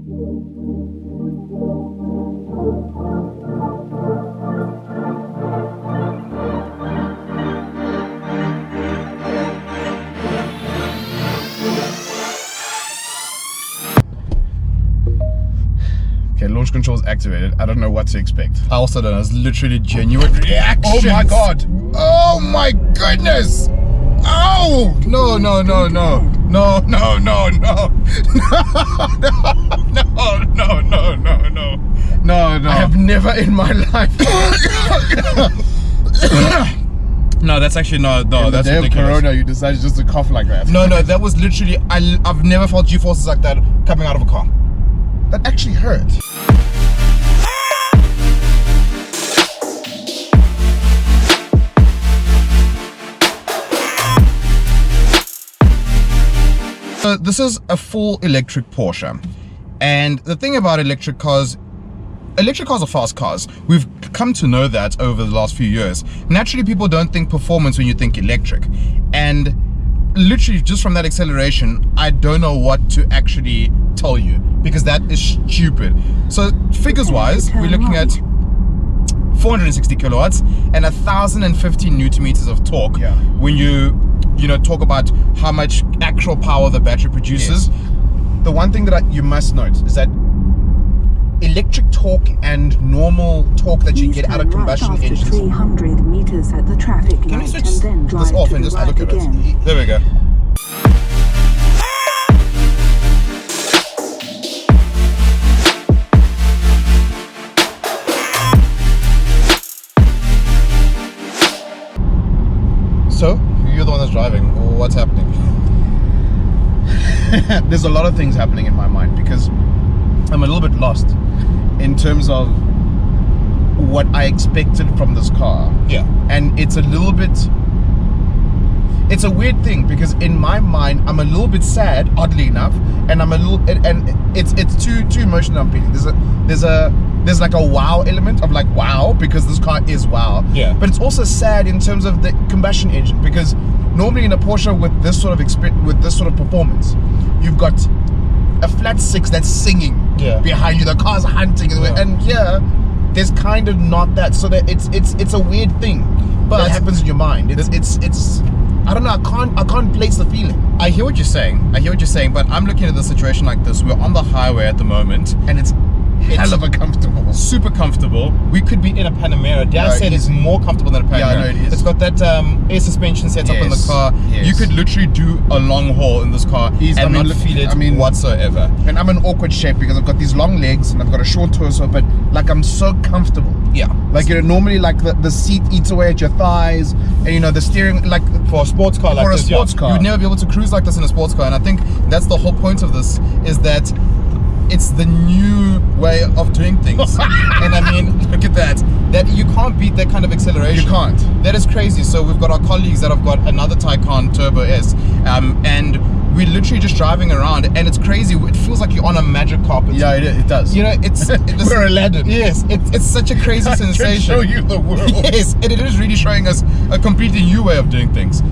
Okay, launch control is activated. I don't know what to expect. I also don't know. It's literally genuine reaction. Oh my god! Oh my goodness! Oh! No, no, no, no. No, no, no, no. No, no, no, no, no. No, no. I have never in my life. No, that's actually no, that's day ridiculous. of Corona, you decided just to cough like that. No, that was literally. I've never felt G-forces like that coming out of a car. That actually hurt. So this is a full electric Porsche, and the thing about electric cars are fast cars. We've come to know that over the last few years. Naturally, people don't think performance when you think electric, and literally just from that acceleration, I don't know what to actually tell you, because that is stupid. So figures wise, we're looking at 460 kilowatts and 1,050 newton meters of torque. Yeah. When you talk about how much actual power the battery produces. Yes. The one thing that you must note is that electric torque and normal torque that you get out of combustion engines. 300 meters at the traffic Can we light switch and then drive this off to and the just right look at again. it? There we go. So, you're the one that's driving. What's happening? There's a lot of things happening in my mind, because I'm a little bit lost in terms of what I expected from this car. Yeah. And it's a little bit, it's a weird thing, because in my mind I'm a little bit sad, oddly enough, and I'm a little, and it's two emotional I'm feeling. There's like a wow element of like wow, because this car is wow. Yeah. But it's also sad in terms of the combustion engine, because normally in a Porsche with this sort of performance, you've got a flat six that's singing behind you. The car's hunting, and here there's kind of not that. So that it's a weird thing that happens in your mind. It's I don't know. I can't place the feeling. I hear what you're saying. But I'm looking at the situation like this. We're on the highway at the moment, And it's hell of a comfortable. Super comfortable. We could be in a Panamera. Dan said it's more comfortable than a Panamera. Yeah, I know it is. It's got that air suspension set up in the car. Yes. You could literally do a long haul in this car and not feel it whatsoever. And I'm in awkward shape because I've got these long legs and I've got a short torso, but like I'm so comfortable. Yeah. Like normally like the seat eats away at your thighs, and the steering, like for a sports car like this, car, you would never be able to cruise like this in a sports car. And I think that's the whole point of this, is that it's the new way of doing things. And I mean, look at that you can't beat that kind of acceleration. You can't. That is crazy. So we've got our colleagues that have got another Taycan Turbo S, and we're literally just driving around, and it's crazy. It feels like you're on a magic carpet. Yeah, it does. It's We're Aladdin. Yes, it's such a crazy sensation. I can show you the world. Yes, and it is really showing us a completely new way of doing things.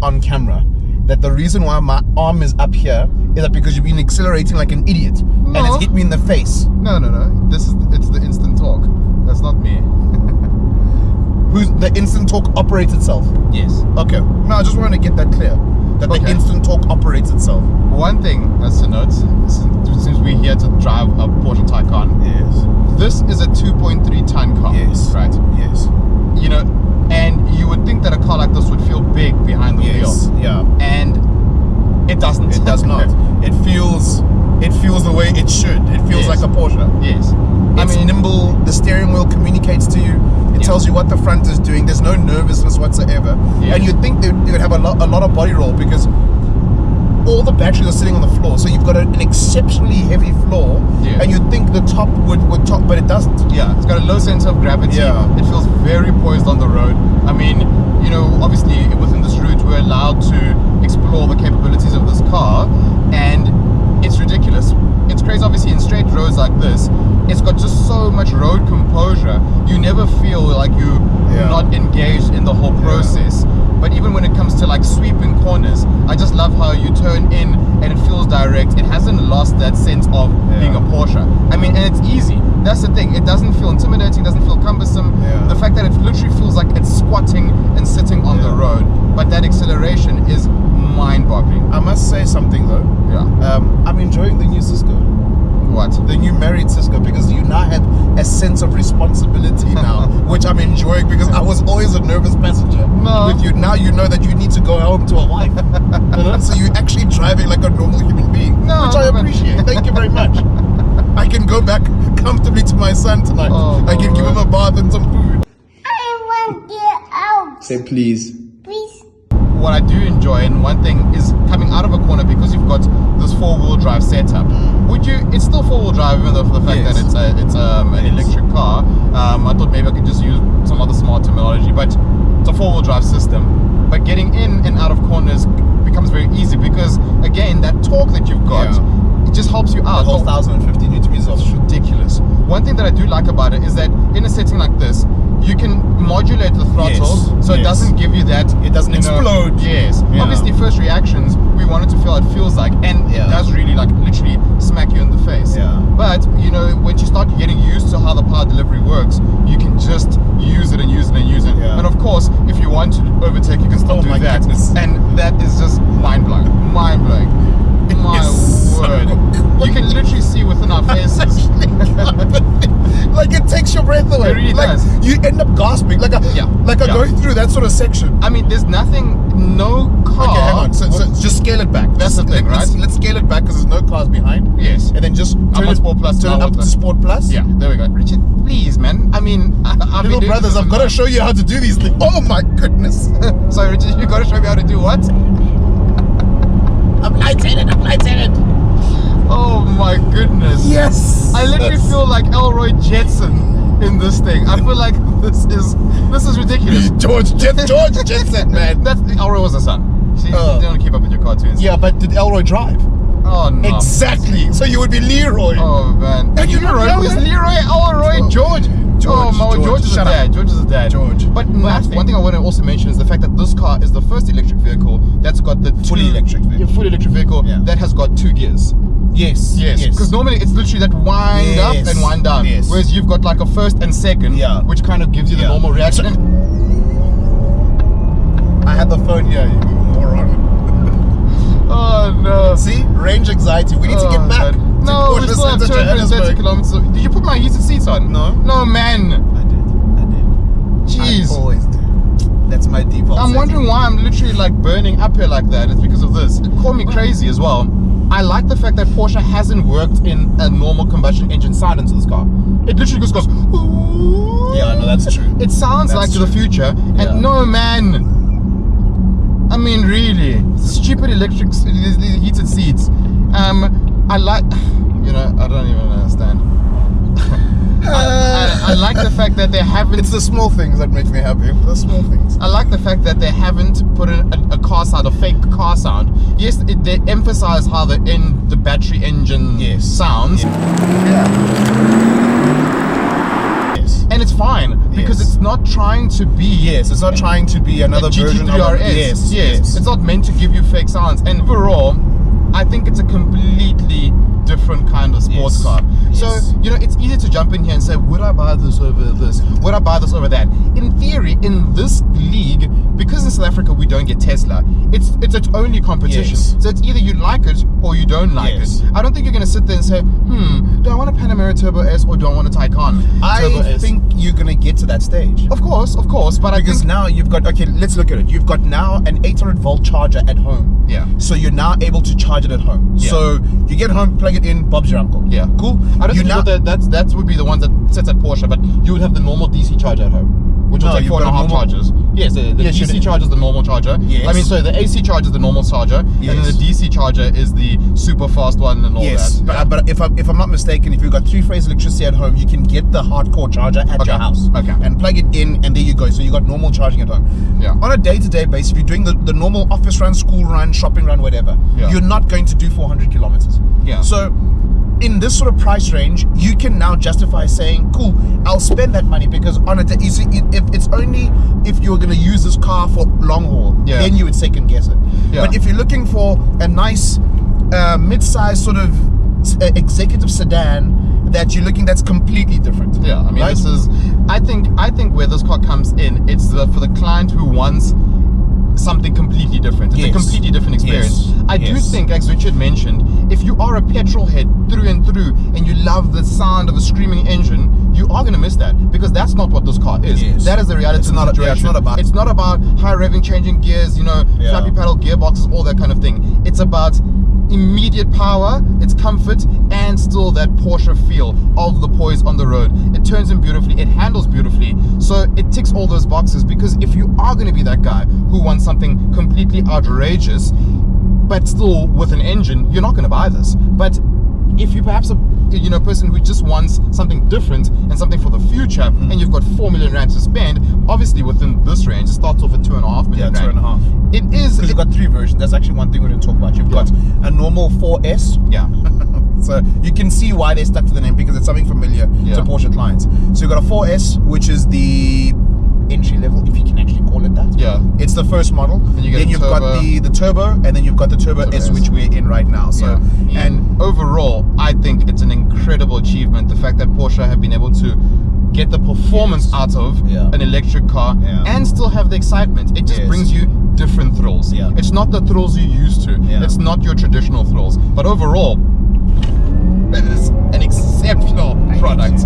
On camera that the reason why my arm is up here is that because you've been accelerating like an idiot and it's hit me in the face. No. It's the instant torque. That's not me. Who's the instant torque operates itself? Yes. Okay. No, I just want to get that clear. That the instant torque operates itself. One thing that's to note, since we're here to drive a Porsche Taycan, this is a 2.3 ton car. Yes. Right? Yes. And you would think that a car like this would feel big behind the wheel. Yeah. And it doesn't. It does not. It feels the way it should. It feels like a Porsche. Yes. It's nimble. The steering wheel communicates to you. It tells you what the front is doing. There's no nervousness whatsoever. Yeah. And you'd think they would have a lot of body roll, because all the batteries are sitting on the floor, so you've got an exceptionally heavy floor, and you'd think the top would top, but it doesn't. Yeah, it's got a low center of gravity. Yeah. It feels very poised on the road. I mean, obviously within this route we're allowed to explore the capabilities of this car, and it's ridiculous. It's crazy. Obviously in straight roads corners like this, it's got just so much road composure. You never feel like you're not engaged in the whole process. But even when it comes to like sweeping corners, I just love how you turn in and it feels direct. It hasn't lost that sense of being a Porsche. I mean, and it's easy. That's the thing. It doesn't feel intimidating, doesn't feel cumbersome. The fact that it literally feels like it's squatting and sitting on the road, but that acceleration is mind-boggling. I must say something though. I'm enjoying the new Cisco. What? The new married Cisco, because you now have a sense of responsibility now, which I'm enjoying, because I was always a nervous passenger. With you now, you know that you need to go home to a wife. You know? So you're actually driving like a normal human being, which I appreciate. Thank you very much. I can go back comfortably to my son tonight. I can give him a bath and some food. I want to get out. Say please. Please. What I do enjoy, and one thing is coming out of a corner, because you've got this 4-wheel drive setup. It's still 4-wheel drive, even though for the fact that it's an electric car. I thought maybe I could just use some other smart terminology, but it's a 4-wheel drive system. But getting in and out of corners becomes very easy, because again, that torque that you've got, it just helps you out. The whole 1,050 Newton meters. It's ridiculous. One thing that I do like about it is that in a setting like this, you can modulate the throttle, so it doesn't give you that. It doesn't explode. Obviously, first reactions, we want it to feel how it feels like, and it does really like literally smack you in the face. But you know, once you start getting used to how the power delivery works, you can just use it and use it and use it. And of course, if you want to overtake, you can still do that. And that is just mind blowing. Mind blowing. My word. You can literally see within our faces. Like it takes your breath away. It really does. You end up gasping, like going through that sort of section. I mean, there's nothing, no car. Okay, hang on. So just scale it back. That's the thing, right? Let's scale it back, because there's no cars behind. Yes. And then just turn it Sport Plus. Turn it up to Sport Plus. Yeah, there we go. Richard, please, man. I mean, little brothers, I've got to show you how to do these things. Oh my goodness. Sorry, Richard, you got to show me how to do what? I'm lightheaded. Oh my goodness. Yes. I literally feel like Elroy Jetson in this thing. I feel like this is ridiculous. George Jetson, man. That's Elroy was the son. See, you don't keep up with your cartoons. Yeah, but did Elroy drive? Oh no. Exactly. So you would be Leroy. Oh man. And Leroy? Who's Leroy? Elroy? George is the dad. George is the dad. But one thing I want to also mention is the fact that this car is the first electric vehicle that's got the fully electric vehicle that has got 2 gears. Yes. Because normally it's literally that wind up and wind down. Whereas you've got like a first and second, which kind of gives you the normal reaction. I had the phone here, you moron. Oh no. See? Range anxiety. We need to get back. No, we still have 230 kilometers. Did you put my heated seats on? No. No, man. I did. Jeez. I always do. That's my default. I'm wondering why I'm literally like burning up here like that. It's because of this. It called me crazy as well. I like the fact that Porsche hasn't worked in a normal combustion engine sound into this car. It literally just goes. Ooh. Yeah, no, that's true. It sounds like the future. And no, man. I mean, really, stupid electric heated seats. I like, I don't even understand. I like the fact that they haven't. It's the small things that make me happy. The small things. I like the fact that they haven't put in a car sound, a fake car sound. Yes, they emphasize how the battery engine sounds. And it's fine because it's not trying to be. It's not trying to be another version of GT3 RS. Yes. It's not meant to give you fake sounds. And overall, I think it's a completely different kind of sports car. So, it's easy to jump in here and say, would I buy this over this? Would I buy this over that? In theory, in this league, because in South Africa we don't get Tesla, it's its only competition. So it's either you like it or you don't like it. I don't think you're going to sit there and say, do I want a Panamera Turbo S or do I want a Taycan Turbo S? I think you're going to get to that stage. Of course, but because now you've got, let's look at it. You've got now an 800-volt charger at home. So you're now able to charge it at home. So you get home, plug it in, Bob's your uncle. Cool. I don't think that would be the ones that sits at Porsche, but you would have the normal DC charger at home, which will take 4.5 chargers. Yes, the DC charger is the normal charger. I mean, so the AC charger is the normal charger, and then the DC charger is the super fast one and all that. But if I'm not mistaken, if you've got 3-phase electricity at home, you can get the hardcore charger at your house. And plug it in, and there you go. So you got normal charging at home. On a day-to-day basis, if you're doing the normal office run, school run, shopping run, whatever, you're not going to do 400 kilometers. So in this sort of price range, you can now justify saying, cool, I'll spend that money, because on a day, you see, if it's only if you're going to use this car for long haul, then you would second guess it. But if you're looking for a nice mid-size sort of executive sedan that you're looking, that's completely different. Yeah, I mean, right? this is, I think where this car comes in, it's for the client who wants something completely different. It's a completely different experience. I do think, as Richard mentioned, if you are a petrol head through and through and you love the sound of a screaming engine, you are going to miss that, because that's not what this car is. That is the reality of the situation. It's not about high revving, changing gears, you know, flappy paddle gearboxes, all that kind of thing. It's about immediate power, its comfort, and still that Porsche feel of the poise on the road. It turns in beautifully, it handles beautifully, so it ticks all those boxes. Because if you are going to be that guy who wants something completely outrageous but still with an engine, you're not going to buy this. But if you perhaps a person who just wants something different and something for the future, and you've got 4 million rand to spend, obviously within this range, it starts off at 2.5 million rand. 2.5. It is. Because you've got 3 versions. That's actually one thing we're going to talk about. You've got a normal 4S. So you can see why they stuck to the name, because it's something familiar to Porsche clients. So you've got a 4S, which is the entry level, if you can actually call it that. It's the first model. Then you've got the turbo, and then you've got the turbo S, which we're in right now. So and overall, I think it's an incredible achievement, the fact that Porsche have been able to get the performance out of an electric car and still have the excitement. It just brings you different thrills. It's not the thrills you're used to. It's not your traditional thrills. But overall, it is an exceptional product.